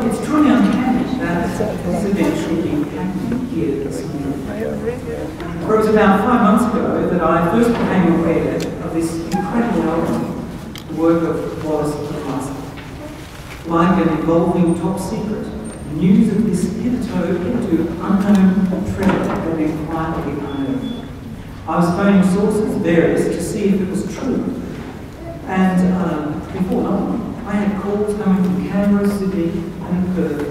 it's truly uncanny that this event should be happening here this morning. For it was about 5 months ago that I first became aware of this incredible album, the work of Wallis Album. Like an evolving top secret, news of this hitherto unknown treasure had been quietly unearthed. I was phoning sources various to see if it was true. And before long, I had calls coming from Canberra, Sydney and Perth.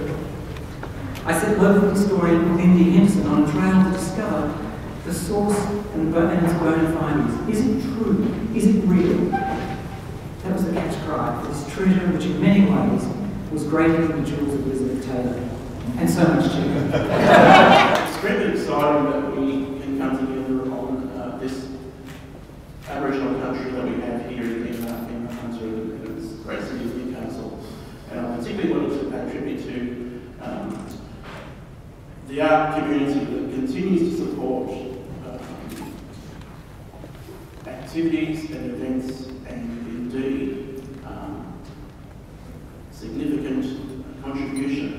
I set local historian Lindy Henderson on a trail to discover the source and its bona fides. Is it true? Is it real? That was the catch cry for this treasure, which in many ways was greater than the jewels of Elizabeth Taylor, and so much cheaper. It's extremely exciting that we can come together on this Aboriginal country that we have here in the country, this great city of Newcastle. And I particularly wanted to pay tribute to the art community that continues to support activities and events and indeed significant contribution,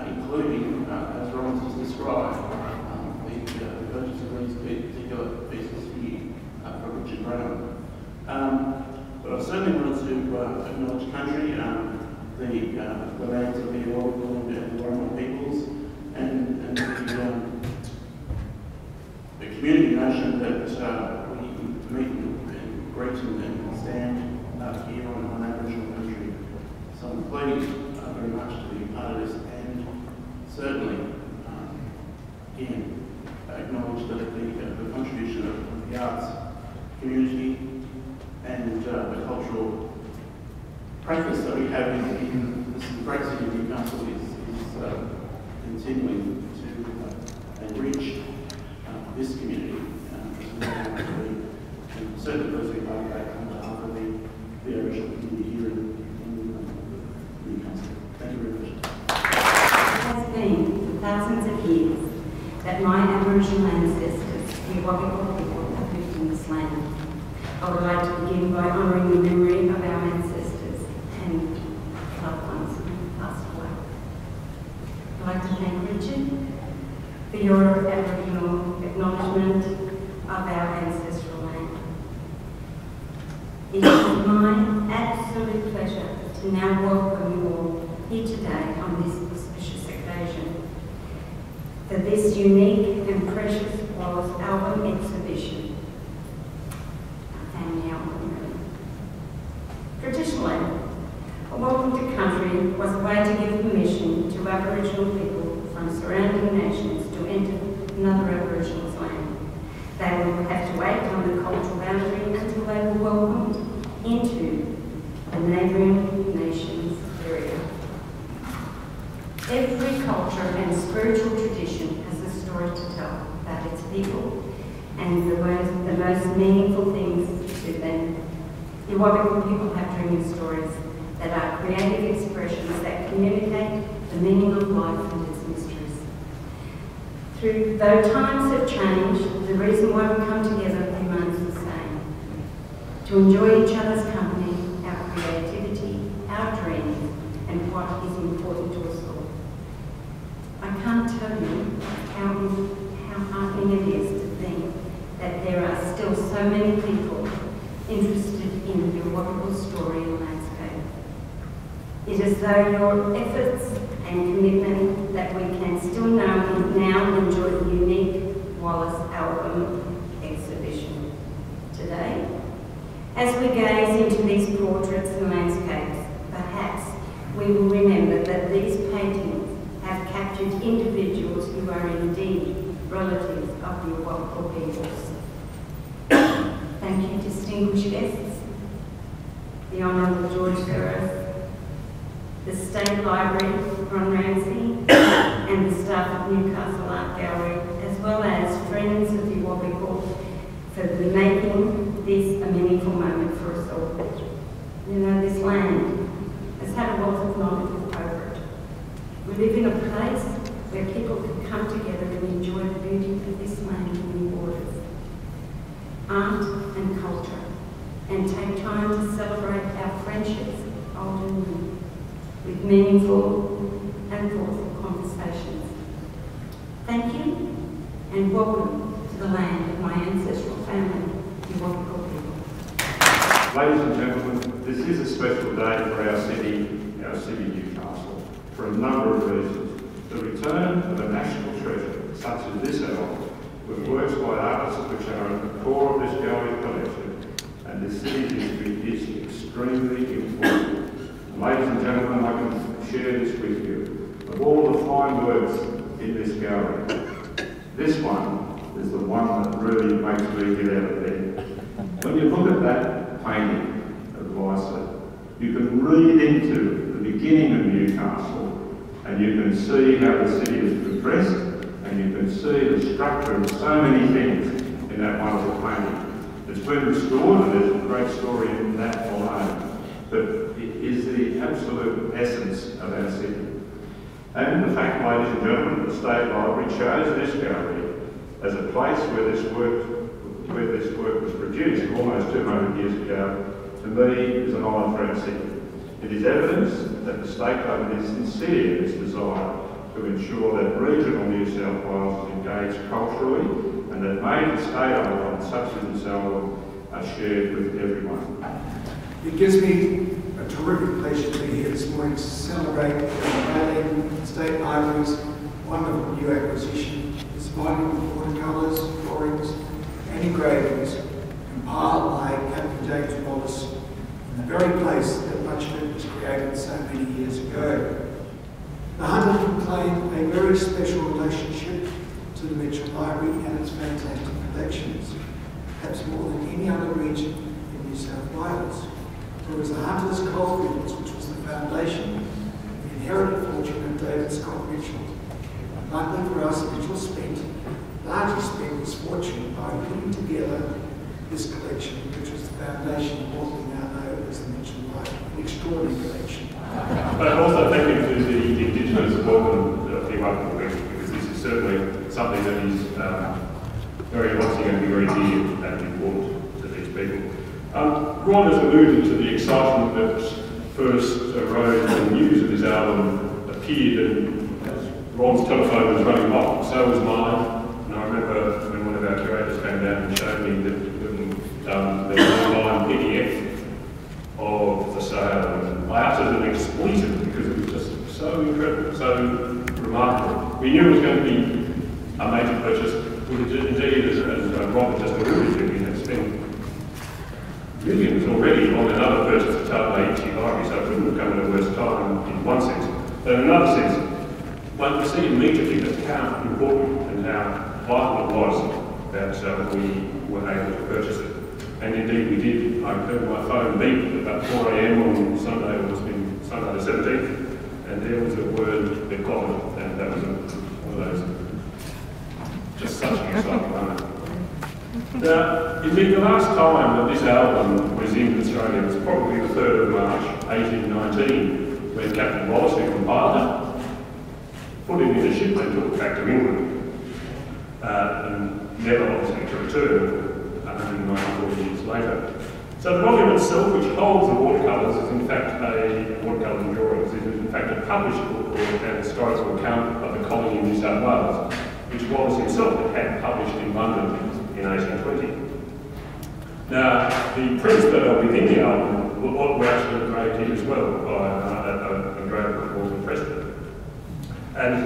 including, as Ron has described, the purchase of these particular pieces here for Richard Brown. But I certainly wanted to acknowledge country, the lands of the Wallis and the Warramah peoples, and the community notion that we meet and greet and stand here on Aboriginal country. So I'm pleased very much to be part of this, and certainly, again, acknowledge that the contribution of the arts community and the cultural practice that we have in this great city of Newcastle is continuing to enrich this community. And certainly, those who are back on behalf of the Aboriginal community here in Newcastle. Thank you very much. It has been for thousands of years that my Aboriginal ancestors, the Awabakal people, have lived in this land. I would like to begin by honouring the memory of our ancestors and loved ones who passed away. I'd like to thank Richard for your Aboriginal acknowledgement of our ancestral land. It is my absolute pleasure to now welcome you all here today on this auspicious occasion for this unique and precious Wallis Album exhibition. A family album, really. Traditionally, a welcome to country was a way to give permission to Aboriginal people from surrounding nations to enter another Aboriginal's land. They would have to wait on the cultural boundary until they were welcomed into the neighbouring nations area. Every culture and spiritual tradition has a story to tell about its people and the most meaningful things to them. The Awabakal people have dreaming stories that are creative expressions that communicate the meaning of life and its mysteries. Though times have changed, the reason why we come together remains the same: to enjoy each other's company, our creativity, our dreams, and what is important to us all. I can't tell you how heartening it is to think that there are still so many people interested in the Awabakal story and landscape. It is though your efforts and commitment that we can still now enjoy the unique Wallis Album exhibition today. As we gaze into these portraits and landscapes, perhaps we will remember that these paintings have captured individuals who are indeed relatives of the Awabakal peoples. Thank you, distinguished guests, the Honourable George Souris, the State Library, Ron Ramsay, and the staff of Newcastle Art Gallery, as well as friends of the Awabakal, for making this a meaningful moment for us all. You know, this land has had a wealth of knowledge over it. We live in a place where people can come together and enjoy the beauty of this land and the borders, art and culture, and take time to celebrate our friendships, old and new, with meaningful Ladies and gentlemen, this is a special day for our city Newcastle, for a number of reasons. The return of a national treasure, such as this album, with works by artists which are at the core of this gallery collection, and the city's history is extremely important. And ladies and gentlemen, I can share this with you. Of all the fine works in this gallery, this one is the one that really makes me get out of bed. When you look at that painting of Wallis, you can read into the beginning of Newcastle, and you can see how the city is progressed, and you can see the structure of so many things in that wonderful painting. It's been restored, and there's a great story in that alone, but it is the absolute essence of our city. And the fact, ladies and gentlemen, that the State Library chose this gallery as a place where this work was produced almost 200 years ago, to me is an honour for our city. It is evidence that the State Government is sincere in its desire to ensure that regional New South Wales is engaged culturally, and that major state icons such as this album are shared with everyone. It gives me a terrific pleasure to be here this morning to celebrate the Unveiling State Library's wonderful new acquisition, this volume of watercolours, drawings and engravings compiled by Captain James Wallis in the very place that much of it was created so many years ago. The hunter can claim a very special relationship to the Mitchell Library and its fantastic collections, perhaps more than any other region in New South Wales. There was the Hunter's Coal Fields, which was the foundation of the inherited fortune of David Scott Mitchell. Luckily for us, Mitchell largely spent his fortune by putting together this collection, which was the foundation of what we now know as the Mitchell Library, an extraordinary collection. But also thank you to the Indigenous Hawken team up for because this is certainly something that is very obviously going to be very dear and important to these people. Ron has alluded to the excitement that first arose when news of this album appeared, and Ron's telephone was running hot, so was mine. And I remember when one of our curators came down and showed me the online PDF of the sale, and I uttered an expletive because it was just so incredible, so remarkable. We knew it was going to be a major purchase. Indeed, as Robert just alluded to, we had spent millions already on another purchase of Tate Library, so it couldn't have come at a worse time in one sense. But in another sense, one could see immediately just how important and how vital it was that we were able to purchase it. And indeed we did. I heard my phone beep at about 4 AM on Sunday, it was been Sunday the 17th, and there was a word that got it, and that was one of those, just such an exciting moment. Now, indeed, the last time that this album was in Australia was probably the 3rd of March 1819, when Captain Wallis, who compiled it, put it in a ship and took it back to England, and never obviously to return 194 years later. So the volume itself, which holds the watercolours, is in fact watercolour drawings, is in fact a published book or an historical account of the colony in New South Wales, which Wallis himself had published in London in 1820. Now, the prints that are within the album were actually engraved here as well by a engraver called Preston. And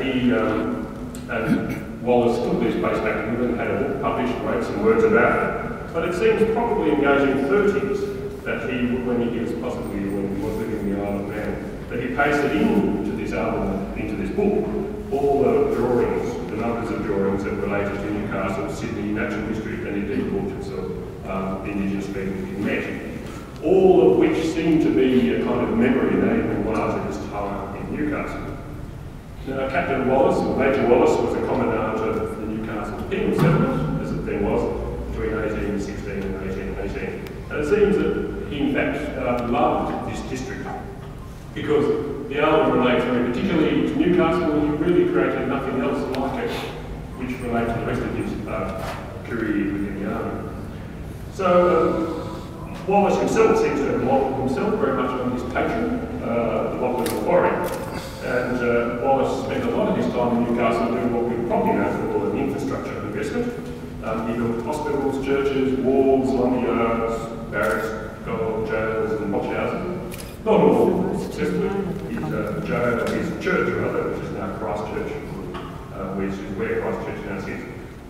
Wallis took this place back in England, had a book published, wrote some words about it. But it seems probably in the 1830s that when he was living in the Isle of Man, that he pasted into this album, into this book, all the drawings, the numbers of drawings that related to Newcastle, Sydney, natural history, and indeed portraits of Indigenous people he met. All of which seem to be a kind of memory name of his time in Newcastle. Now, Captain Wallis, or Major Wallis, was a Commandant of the Newcastle penal settlement, as it then was, between 1816 and 1818. And it seems that he, in fact, loved this district, because the album relates very particularly to Newcastle, and he really created nothing else like it, which relates to the rest of his career within the army. So, Wallis himself seems to have modeled himself very much on his patron, the Port Macquarie. And Wallis spent a lot of his time in Newcastle doing what we probably know for an infrastructure investment. He built hospitals, churches, walls, lumberyards, barracks, gold,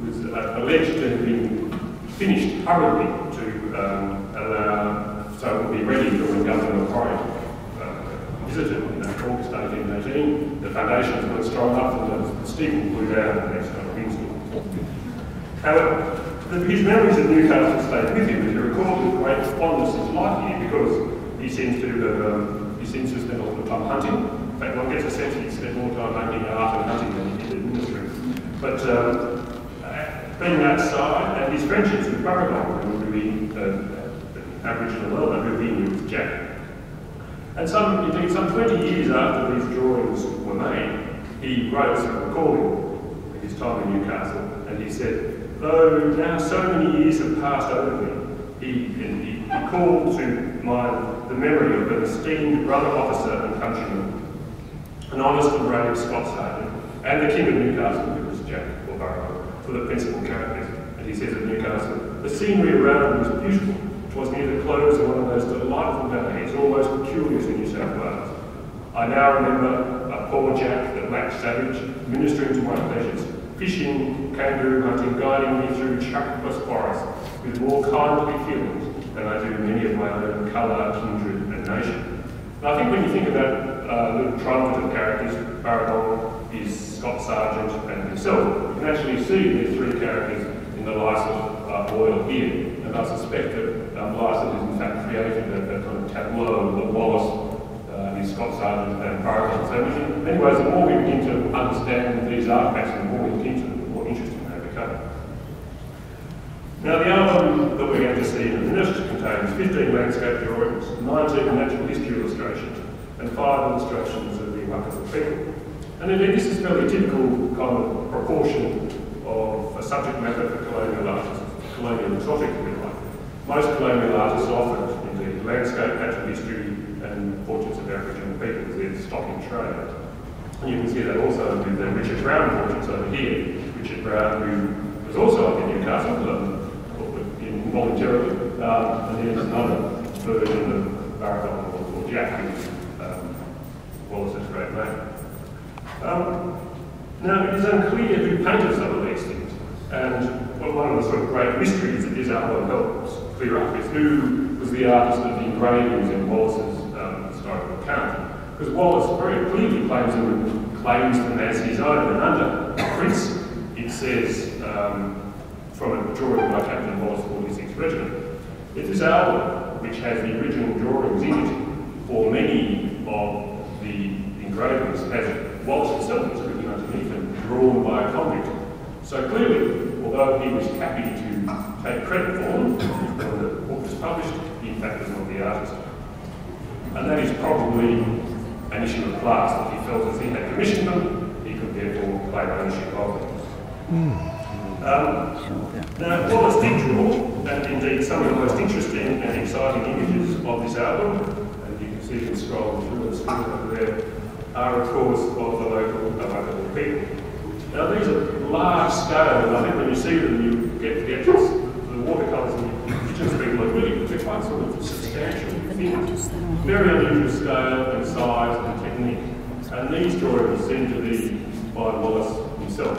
was alleged to have been finished hurriedly to allow, so it would be ready for when Governor Macquarie visited in August 1818. The foundations weren't strong enough and the steeple blew down the next windstorm. However, his memories of Newcastle stayed with him, and he recalled with great fondness his life here because he seems to have spent a lot of time hunting. In fact, one gets a sense he spent more time making art and hunting than he did administering. But being outside and his friendships with Burragong, who would be Aboriginal Nola, who he knew was Jack. And indeed, some 20 years after these drawings were made, he wrote a recording of his time in Newcastle, and he said, though now so many years have passed over me, he called to mind the memory of an esteemed brother officer and countryman, an honest and brave Scots sergeant, and the King of Newcastle, who was Jack or Burragong, for the principal characters. And he says of Newcastle, the scenery around was beautiful. It was near the close of one of those delightful days, almost peculiar to New South Wales. I now remember a poor Jack that lacked savage, ministering to my pleasures, fishing, kangaroo hunting, guiding me through trackless forests with more kindly feelings than I do many of my own colour, kindred and nation. And I think when you think of that little triumvirate of characters, Burragong, his Scott Sergeant and himself, you can actually see these three characters in the license oil here. And I suspect that Lyson has in fact created that kind of tableau of Wallis, his Scott Sergeant and Burragong. So in many ways, the more we begin to understand these artefacts, the more we get into them, the more interesting they become. Now, the album that we're going to see in a minute contains 15 landscape drawings, 19 natural history illustrations, and 5 illustrations of the Newcastle people. And indeed, this is a fairly typical kind of proportion of a subject matter for colonial artists, colonial exotic, if you like. Most colonial artists offered, indeed, landscape, natural history, and portraits of Aboriginal people as their stock in trade. And you can see that also with the Richard Brown portraits over here. Richard Brown, who was also up in Newcastle, involuntarily, and here's another version of Burragong or Jack, who Wallis's great name. Now, it is unclear who painted some of these things, and one of the sort of great mysteries that this album helps clear up is who was the artist of the engravings in Wallis's historical account. Because Wallis very clearly claims them as his own, and under prints it says, from a drawing by Captain Wallis 46th Regiment, that this album, which has the original drawings in it for many of the engravings, has Wallis himself is written underneath and drawn by a convict. So clearly, although he was happy to take credit for them when the book was published, he in fact was not the artist. And that is probably an issue of class, that he felt as he had commissioned them, he could therefore claim ownership of them. Now, Wallis did draw, and indeed some of the most interesting and exciting images of this album, and you can see them scrolling through the screen over there, are of course of the local Aboriginal people. Now these are large scale, and I think when you see them you get the watercolours and the Indigenous people are really, they're quite sort of substantial things. Very unusual scale and size and technique. And these drawings seem to be by Wallis himself.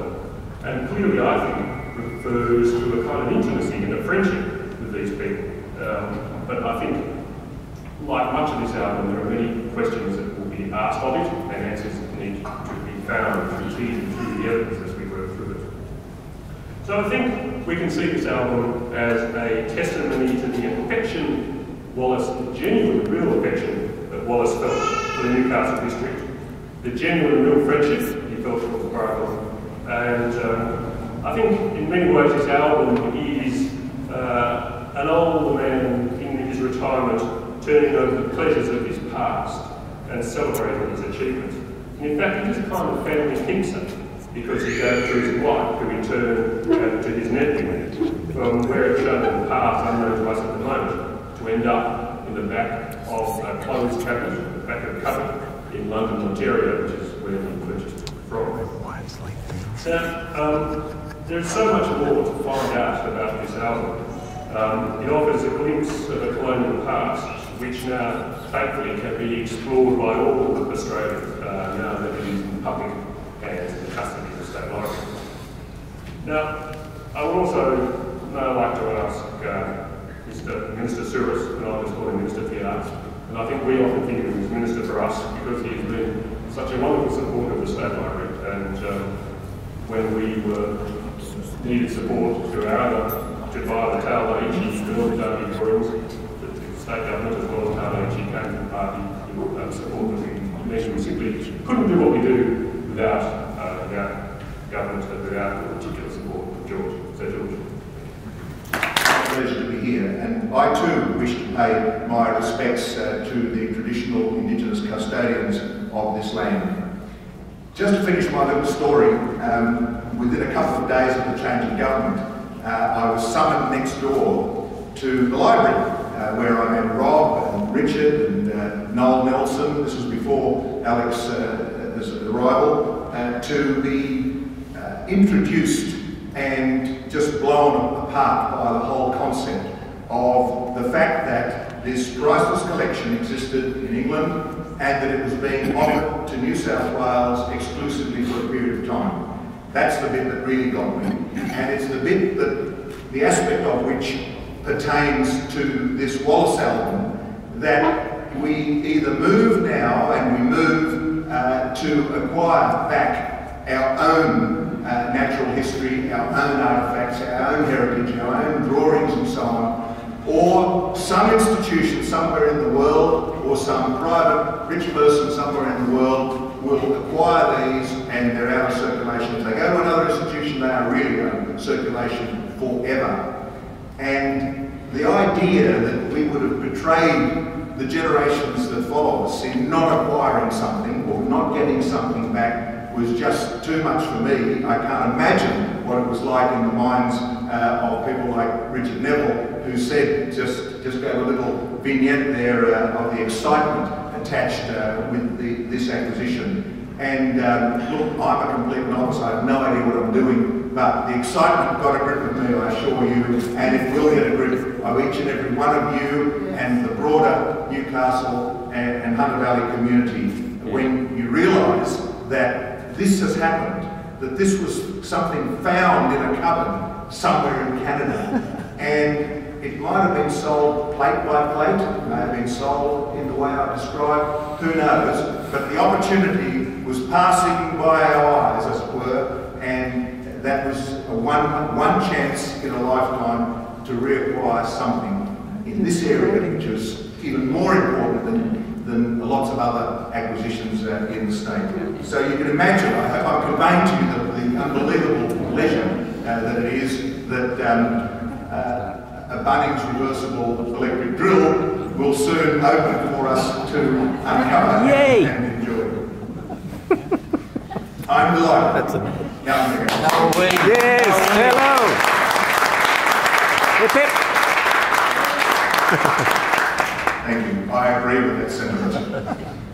And clearly, I think, refers to a kind of intimacy and a friendship with these people. But I think, like much of this album, there are many questions that will be asked of it, and answers that need to be found through the evidence as we work through it. So I think we can see this album as a testimony to the affection, Wallis, the genuine, real affection that Wallis felt for the Newcastle district, the genuine, real friendship he felt for Burragong. And I think in many ways this album is an old man in his retirement turning over the pleasures of his past and celebrating his achievements. And in fact, it is a kind of family himself, because he goes to his wife, who in turn goes to his nephew, from where it's shown in the past, unknown to us at the moment, to end up in the back of a closed cabinet, the back of a cupboard in London, Ontario, which is where he purchased it from. Now, there's so much more to find out about this album. It offers a glimpse of a colonial past, which now, thankfully, can be explored by all Australians, now that it is in public hands in the custody of the State Library. Now, I would also now like to ask Minister Souris, and I'll just call him Minister for the Arts. And I think we often think of him as Minister for us because he's been such a wonderful supporter of the State Library. And when we needed support to buy the Tau Aichi, the North Derby drawings, the state government as well as Tau Aichi came to the party to support us in measure. We simply couldn't do what we do without government and without the particular support of George. So George. Pleasure to be here, and I too wish to pay my respects to the traditional Indigenous custodians of this land. Just to finish my little story, within a couple of days of the change in government, I was summoned next door to the library, where I met Rob and Richard and Noel Nelson. This was before Alex's arrival, to be introduced and just blown apart by the whole concept of the fact that this priceless collection existed in England and that it was being offered to New South Wales exclusively for a period of time. That's the bit that really got me, and it's the bit that, the aspect of which pertains to this Wallis album, that we either move now and we move to acquire back our own natural history, our own artefacts, our own heritage, our own drawings and so on, or some institution somewhere in the world or some private rich person somewhere in the world will acquire these and they're out of circulation. If they go to another institution, they are really out of circulation forever. And the idea that we would have betrayed the generations that follow us in not acquiring something or not getting something back was just too much for me. I can't imagine what it was like in the minds of people like Richard Neville, who said, just gave a little vignette there of the excitement attached with this acquisition. And look, I'm a complete novice, I have no idea what I'm doing, but the excitement got a grip of me, I assure you, and it will get a grip of each and every one of you and the broader Newcastle and Hunter Valley community when you realise that this has happened, that this was something found in a cupboard somewhere in Canada, and it might have been sold plate by plate, it may have been sold in the way I described, who knows, but the opportunity was passing by our eyes, as it were, and that was one chance in a lifetime to reacquire something in this area, which is even more important than lots of other acquisitions in the state. So you can imagine, I hope I'm conveying to you the unbelievable pleasure that it is that a Bunnings reversible electric drill will soon open for us to uncover and enjoy. I'm delighted. Yes, hello. Hip hip. Thank you. I agree with that sentiment.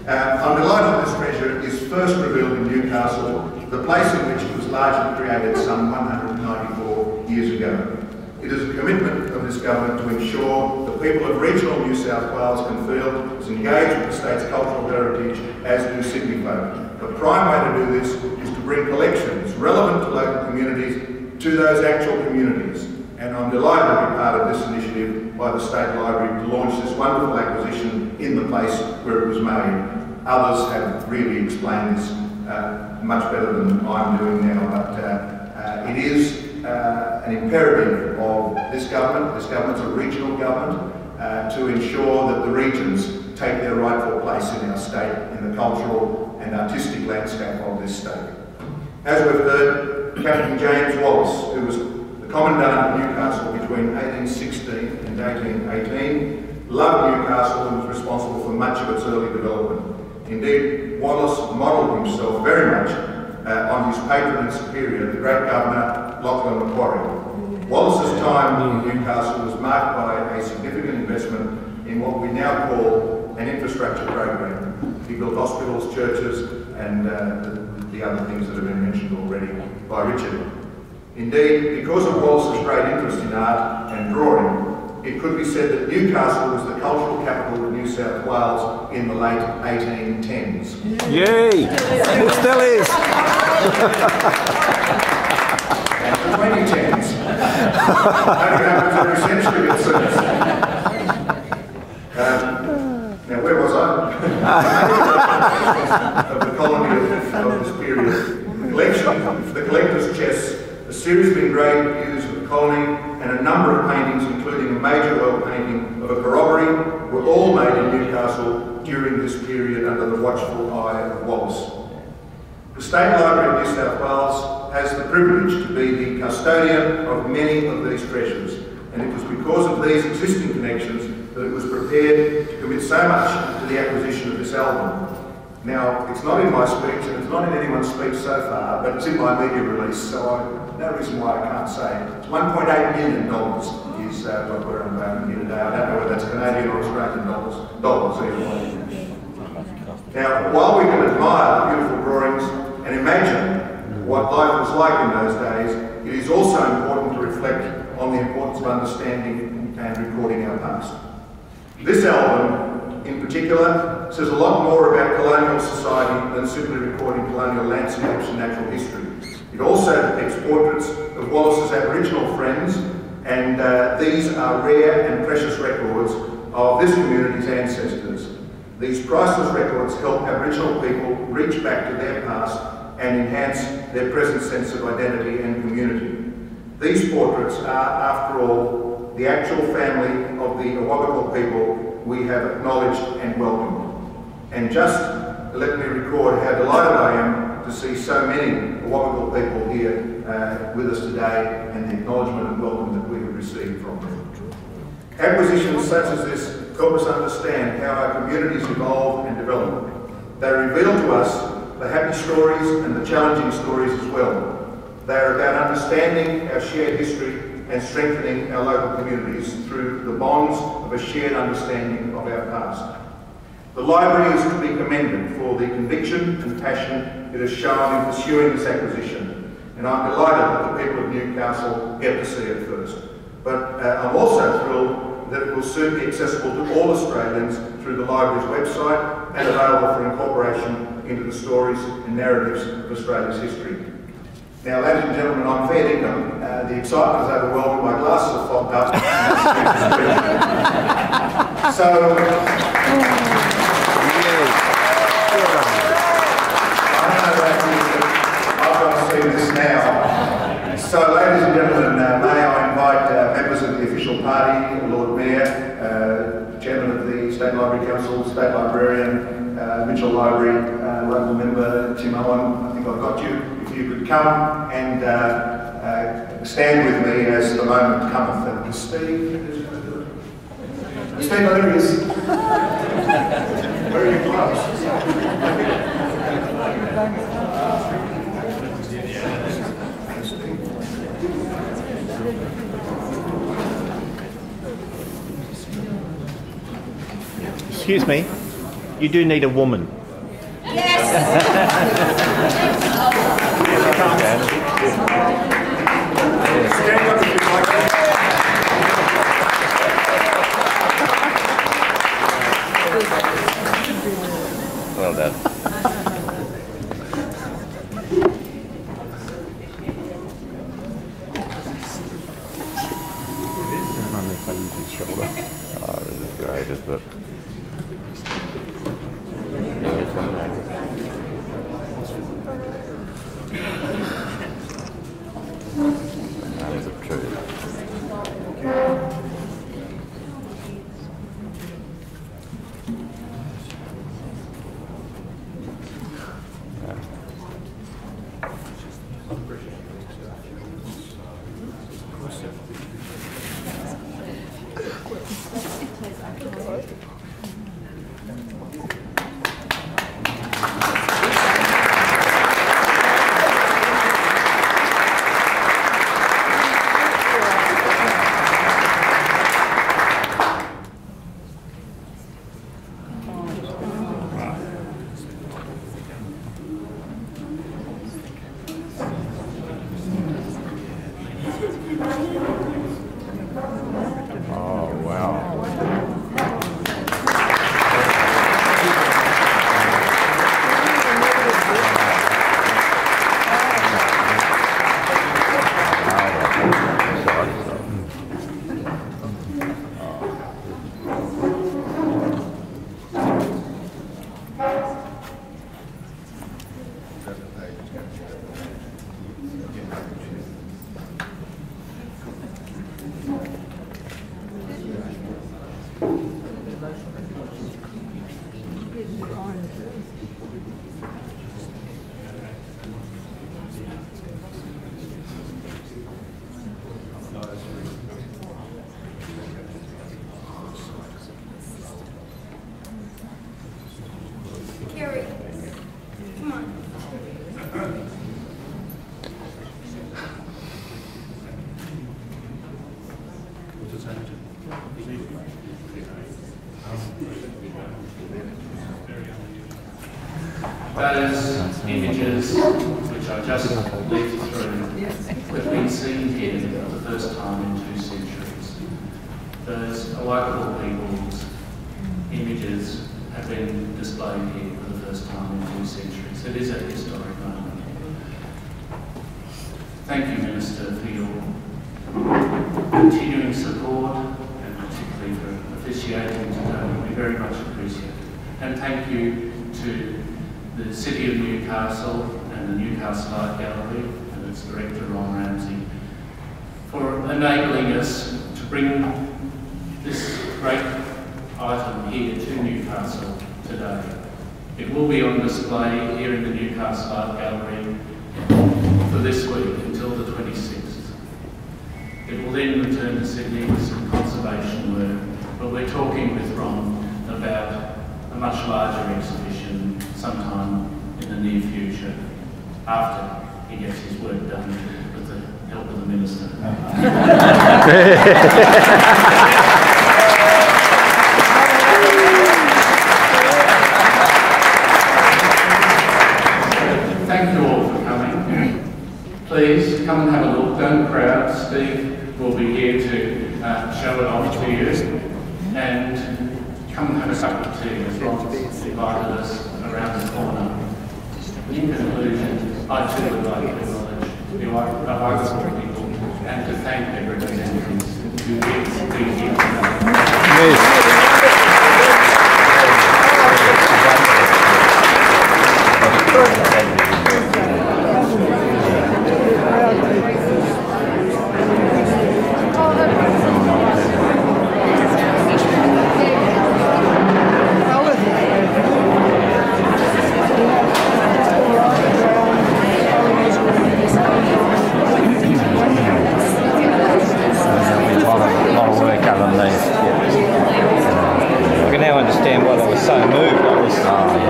I'm delighted this treasure is first revealed in Newcastle, the place in which it was largely created some 194 years ago. It is a commitment of this government to ensure the people of regional New South Wales can feel as engaged with the state's cultural heritage as do Sydney folk. The prime way to do this is to bring collections relevant to local communities to those actual communities. And I'm delighted to be part of this initiative by the State Library to launch this wonderful acquisition in the place where it was made. Others have really explained this much better than I'm doing now, but it is an imperative of this government's a regional government, to ensure that the regions take their rightful place in our state, in the cultural and artistic landscape of this state. As we've heard, Captain James Wallis, who was the Commandant of Newcastle between 1816 and 1818, loved Newcastle and was responsible for much of its early development. Indeed, Wallis modelled himself very much on his patron and superior, the great Governor Macquarie. Wallis's time in Newcastle was marked by a significant investment in what we now call an infrastructure program. He built hospitals, churches, and the other things that have been mentioned already by Richard. Indeed, because of Wallis's great interest in art and drawing, it could be said that Newcastle was the cultural capital of New South Wales in the late 1810s. Yay! It still is. and the 2010s. Only happens every century, it seems. Now, where was I? Of the colony of this period. The collector's chests, a series of engraved views of the colony, and a number of paintings, including a major oil painting of a corroboree, were all made in Newcastle during this period under the watchful eye of Wallis. The State Library of New South Wales has the privilege to be the custodian of many of these treasures, and it was because of these existing connections that it was prepared to commit so much to the acquisition of this album. Now, it's not in my speech, and it's not in anyone's speech so far, but it's in my media release, so no reason why I can't say it. It's $1.8 million is what we're unveiling here today. I don't know whether that's Canadian or Australian dollars either way. Now, while we can admire the beautiful drawings and imagine what life was like in those days, it is also important to reflect on the importance of understanding and recording our past. This album, in particular, says a lot more about colonial society than simply recording colonial landscapes and natural history. It also depicts portraits of Wallis's Aboriginal friends, and these are rare and precious records of this community's ancestors. These priceless records help Aboriginal people reach back to their past and enhance their present sense of identity and community. These portraits are, after all, the actual family of the Awabakal people we have acknowledged and welcomed. And just let me record how delighted I am to see so many Awabakal people here with us today, and the acknowledgement and welcome that we have received from them. Acquisitions such as this help us understand how our communities evolve and develop. They reveal to us the happy stories and the challenging stories as well. They are about understanding our shared history and strengthening our local communities through the bonds of a shared understanding of our past. The library is to be commended for the conviction and passion it has shown in pursuing this acquisition, and I'm delighted that the people of Newcastle get to see it first. But I'm also thrilled that it will soon be accessible to all Australians through the library's website and available for incorporation into the stories and narratives of Australia's history. Now, ladies and gentlemen, I'm fair dinkum. The excitement is overwhelming. My glasses are fogged up. So, I don't know about you, but I've got to see this now. So, ladies and gentlemen, may I invite members of the official party, Lord Mayor, Chairman of the State Library Council, State Librarian, Mitchell Library, local member Tim Owen. I think I've got you. If you could come and stand with me as the moment cometh. And Steve, there he is. Very close. Excuse me, you do need a woman. Yes! Stand up if you like. Well done. If I use his shoulder. Oh, this is great, isn't it? Hands of truth. Kerry, come on. Those images which I just leafed through have been seen here for the first time in 2 centuries. Those Awakable people's images have been displayed here for the first time in 2 centuries. It is a historic moment. Thank you, Minister, for your continuing support and particularly for officiating today. We very much appreciate it. And thank you to the City of Newcastle and the Newcastle Art Gallery and its director, Ramsay, for enabling us to bring this great item here to Newcastle today. It will be on display here in the Newcastle Art Gallery for this week until the 26th. It will then return to Sydney with some conservation work, but we're talking with Ron about a much larger exhibition sometime in the near future, after he gets his work done with the help of the Minister. Thank you all for coming. Please come and have a look. Don't crowd. Steve will be here to show it off to you. And come and have a cup of tea as Ron's invited us around the corner. In conclusion, I too would like to acknowledge the Awakable people and to thank their representatives who get to be here today.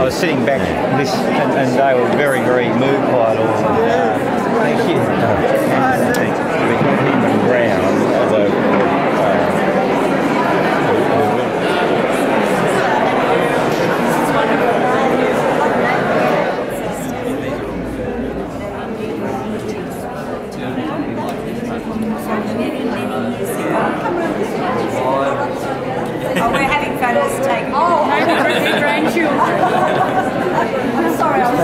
Sitting back this, and they were very, very moved by it all. Thank you. The ground, Oh, we're having photos taken. Oh, grandchildren. I'm sorry, I was